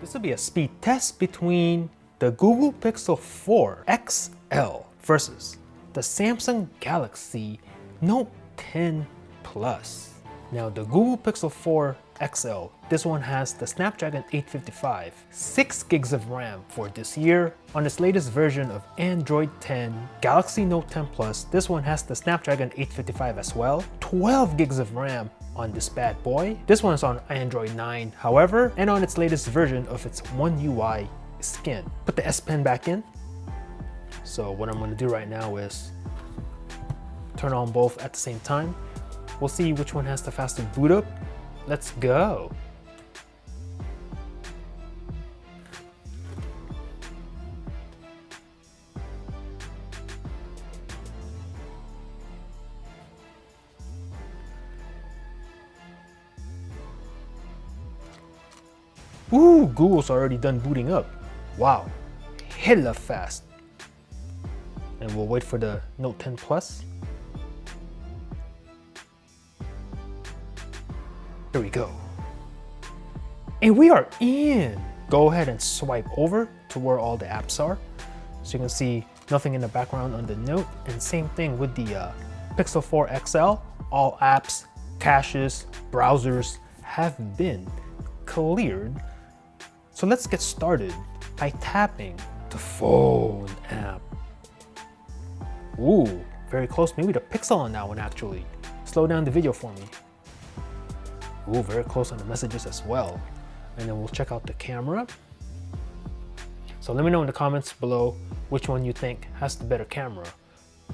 This will be a speed test between the Google Pixel 4 XL versus the Samsung Galaxy Note 10 Plus. Now the Google Pixel 4 XL, this one has the Snapdragon 855, 6 gigs of RAM for this year. On its latest version of Android 10, Galaxy Note 10 Plus, this one has the Snapdragon 855 as well, 12 gigs of RAM on this bad boy. This one's on Android 9, however, and on its latest version of its One UI skin. Put the S Pen back in. So what I'm gonna do right now is turn on both at the same time. We'll see which one has the fastest boot up. Let's go. Ooh, Google's already done booting up. Wow, hella fast. And we'll wait for the Note 10 Plus. Here we go. And we are in. Go ahead and swipe over to where all the apps are. So you can see nothing in the background on the Note. And same thing with the Pixel 4 XL. All apps, caches, browsers have been cleared. So let's get started by tapping the phone app. Ooh, very close. Maybe the pixel on that one actually. Slow down the video for me. Ooh, very close on the messages as well. And then we'll check out the camera. So let me know in the comments below which one you think has the better camera.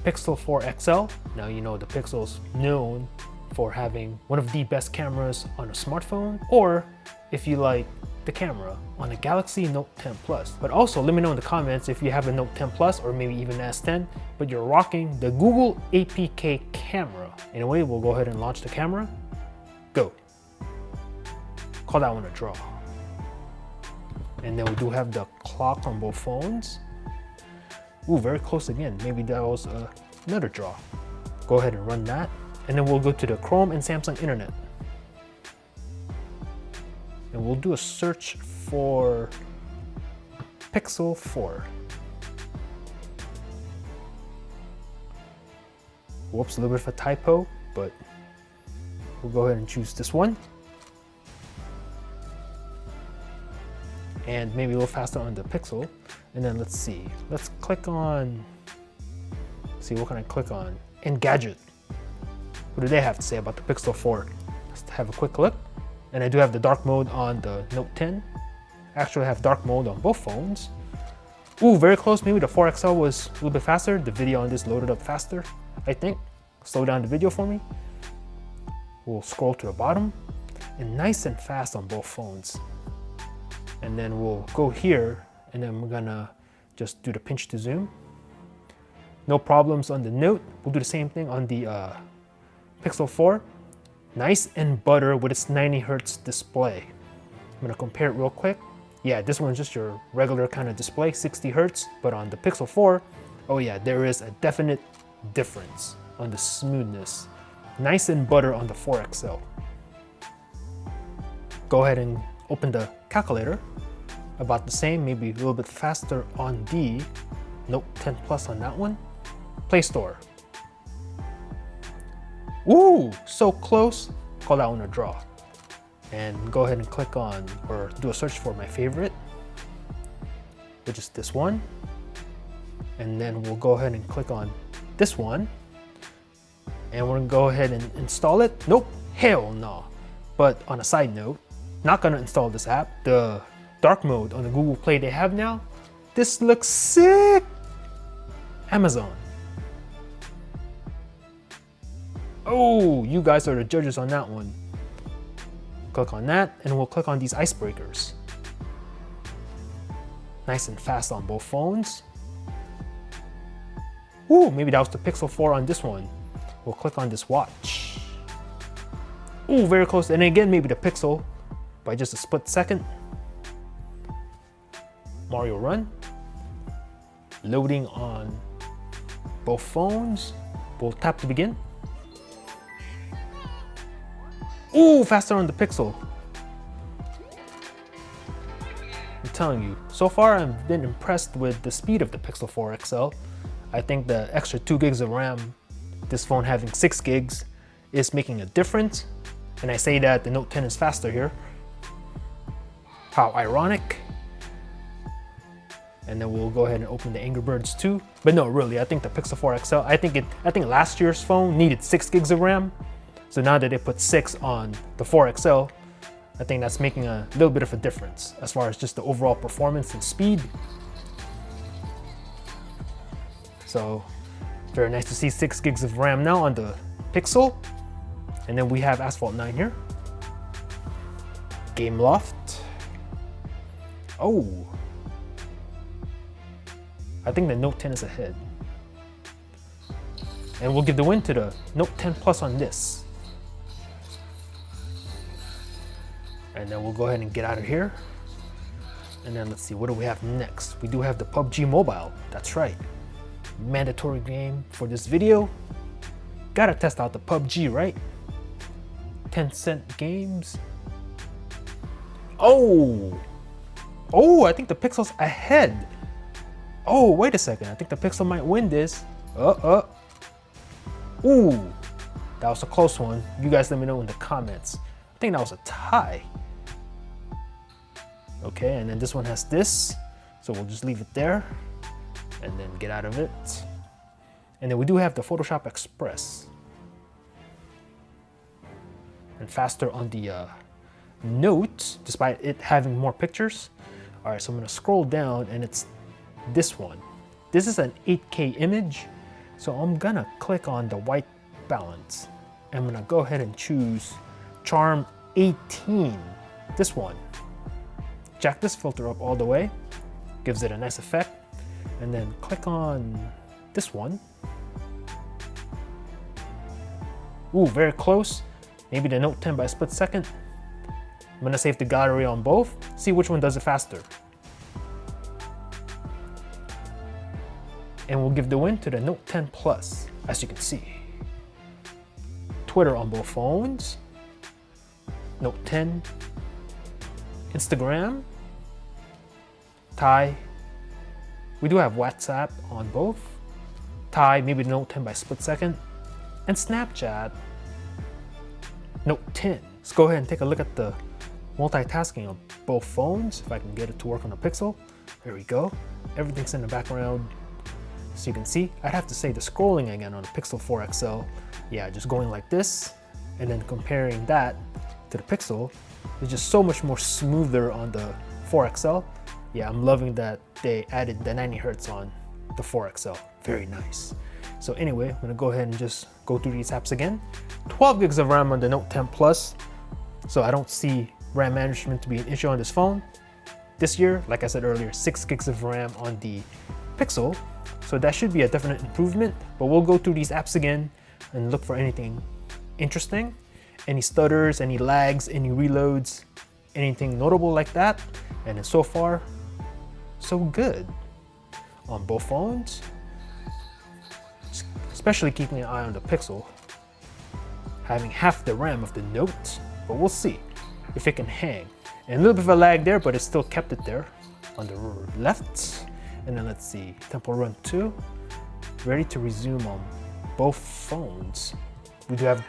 Pixel 4 XL. Now you know the Pixel's known for having one of the best cameras on a smartphone, or if you like the camera on a Galaxy Note 10 Plus. But also let me know in the comments if you have a Note 10 Plus or maybe even S10, but you're rocking the Google APK camera. Anyway, we'll go ahead and launch the camera. Go. Call that one a draw. And then we do have the clock on both phones. Ooh, very close again. Maybe that was another draw. Go ahead and run that. And then we'll go to the Chrome and Samsung Internet. And we'll do a search for Pixel 4. Whoops, a little bit of a typo, but we'll go ahead and choose this one. And maybe a little faster on the Pixel. And then let's see, let's click on, see what can I click on? Engadget. What do they have to say about the Pixel 4? Let's have a quick look. And I do have the dark mode on the Note 10. Actually I have dark mode on both phones. Ooh, very close. Maybe the 4XL was a little bit faster. The video on this loaded up faster, I think. Slow down the video for me. We'll scroll to the bottom. And nice and fast on both phones. And then we'll go here, and then we're gonna just do the pinch to zoom. No problems on the Note. We'll do the same thing on the Pixel 4. Nice and butter with its 90 Hertz display. I'm gonna compare it real quick. Yeah, this one's just your regular kind of display, 60 Hertz, but on the Pixel 4, oh yeah, there is a definite difference on the smoothness. Nice and butter on the 4XL. Go ahead and open the calculator. About the same, maybe a little bit faster on the Note 10 Plus on that one. Play Store. Ooh, so close. Call that one a draw. And go ahead and click on, or do a search for my favorite, which is this one. And then we'll go ahead and click on this one. And we're gonna go ahead and install it. Nope, hell no. But on a side note, not gonna install this app. The dark mode on the Google Play they have now, this looks sick. Amazon. Oh, you guys are the judges on that one. Click on that, and we'll click on these icebreakers. Nice and fast on both phones. Ooh, maybe that was the Pixel 4 on this one. We'll click on this watch. Ooh, very close. And again, maybe the Pixel by just a split second. Mario Run. Loading on both phones. We'll tap to begin. Ooh, faster on the Pixel. telling you, so far I've been impressed with the speed of the Pixel 4 XL. I think the extra 2 gigs of RAM, this phone having 6 gigs, is making a difference. And I say that the Note 10 is faster here. How ironic. And then we'll go ahead and open the Angry Birds 2. But no, really, I think the Pixel 4 XL, I think last year's phone needed 6 gigs of RAM. So now that they put 6 on the 4 XL, I think that's making a little bit of a difference as far as just the overall performance and speed. So very nice to see 6 gigs of RAM now on the Pixel. And then we have Asphalt 9 here. Game Loft. Oh, I think the Note 10 is ahead. And we'll give the win to the Note 10 Plus on this. And then we'll go ahead and get out of here. And then let's see, what do we have next? We do have the PUBG Mobile, that's right. Mandatory game for this video. Gotta test out the PUBG, right? 10-cent games. Oh, I think the Pixel's ahead. Oh, wait a second, I think the Pixel might win this. Ooh, that was a close one. You guys let me know in the comments. I think that was a tie. Okay, and then this one has this, so we'll just leave it there and then get out of it. And then we do have the Photoshop Express. And faster on the Note, despite it having more pictures. All right, so I'm gonna scroll down and it's this one. This is an 8K image, so I'm gonna click on the white balance. I'm gonna go ahead and choose Charm 18, this one. Jack this filter up all the way, gives it a nice effect, and then click on this one. Ooh, very close. Maybe the Note 10 by a split second. I'm gonna save the gallery on both, see which one does it faster. And we'll give the win to the Note 10 Plus, as you can see. Twitter on both phones. Note 10. Instagram. Tie. We do have WhatsApp on both. Tie, maybe Note 10 by split second. And Snapchat. Note 10. Let's go ahead and take a look at the multitasking on both phones, if I can get it to work on the Pixel. There we go. Everything's in the background. So you can see, I'd have to say the scrolling again on the Pixel 4 XL. Yeah, just going like this, and then comparing that to the Pixel, it's just so much more smoother on the 4 XL. Yeah, I'm loving that they added the 90 Hz on the 4 XL. Very nice. So anyway, I'm gonna go ahead and just go through these apps again. 12 gigs of RAM on the Note 10 Plus. So I don't see RAM management to be an issue on this phone. This year, like I said earlier, 6 gigs of RAM on the Pixel. So that should be a definite improvement, but we'll go through these apps again and look for anything interesting. Any stutters, any lags, any reloads, anything notable like that. And then so far, so good on both phones. Especially keeping an eye on the Pixel, having half the RAM of the Note, but we'll see if it can hang. And a little bit of a lag there, but it still kept it there on the left. And then let's see, Temple Run 2, ready to resume on both phones. We do have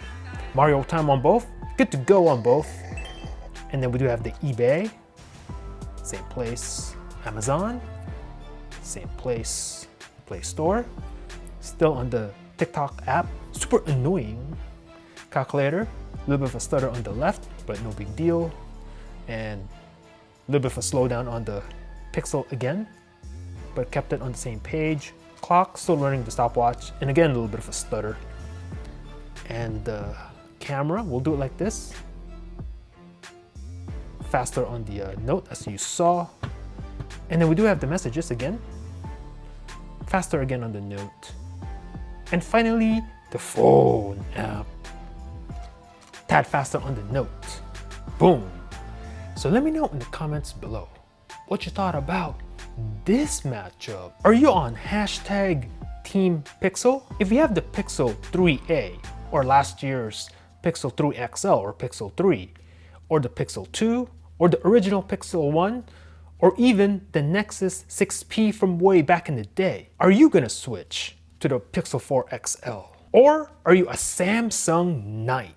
Mario Time on both, good to go on both. And then we do have the eBay, same place, Amazon, same place, Play Store. Still on the TikTok app, super annoying. Calculator, a little bit of a stutter on the left, but no big deal. And a little bit of a slowdown on the Pixel again, but kept it on the same page. Clock, still running the stopwatch, and again, a little bit of a stutter. And the camera, we'll do it like this. Faster on the Note, as you saw. And then we do have the messages again. Faster again on the Note. And finally, the phone app. Tad faster on the Note. Boom. So let me know in the comments below what you thought about this matchup. Are you on hashtag Team Pixel? If you have the Pixel 3a, or last year's Pixel 3 XL or Pixel 3, or the Pixel 2, or the original Pixel 1, or even the Nexus 6P from way back in the day? Are you gonna switch to the Pixel 4 XL? Or are you a Samsung Knight?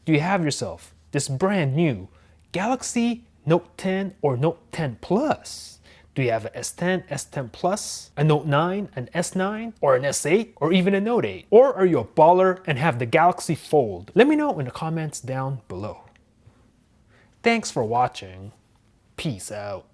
Do you have yourself this brand new Galaxy Note 10 or Note 10 Plus? Do you have an S10, S10 Plus, a Note 9, an S9, or an S8, or even a Note 8? Or are you a baller and have the Galaxy Fold? Let me know in the comments down below. Thanks for watching. Peace out.